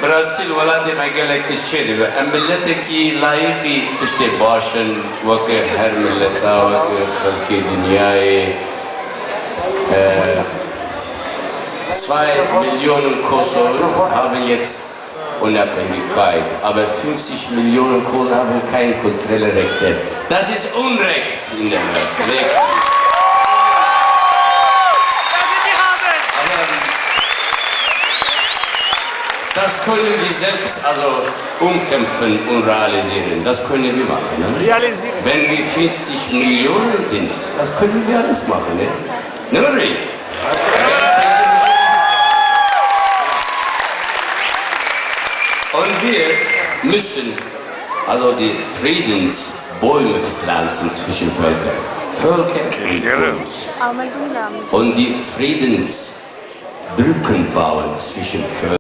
برازیل ولاتی مگلک اشچه و ملتی لایقی تشتی باشن وقت هر ملتا وقت خلقی دنیای 2 Millionen Kosovo haben jetzt Unabhängigkeit, aber 50 Millionen Kosovo haben keine kulturellen Rechte. Das ist Unrecht in der Welt. Das können wir selbst also umkämpfen und realisieren. Das können wir machen. Ne? Realisieren. Wenn wir 50 Millionen sind, das können wir alles machen. Ne? Never read. Und wir müssen also die Friedensbäume pflanzen zwischen Völkern. Völker und uns. Und die Friedensbrücken bauen zwischen Völkern.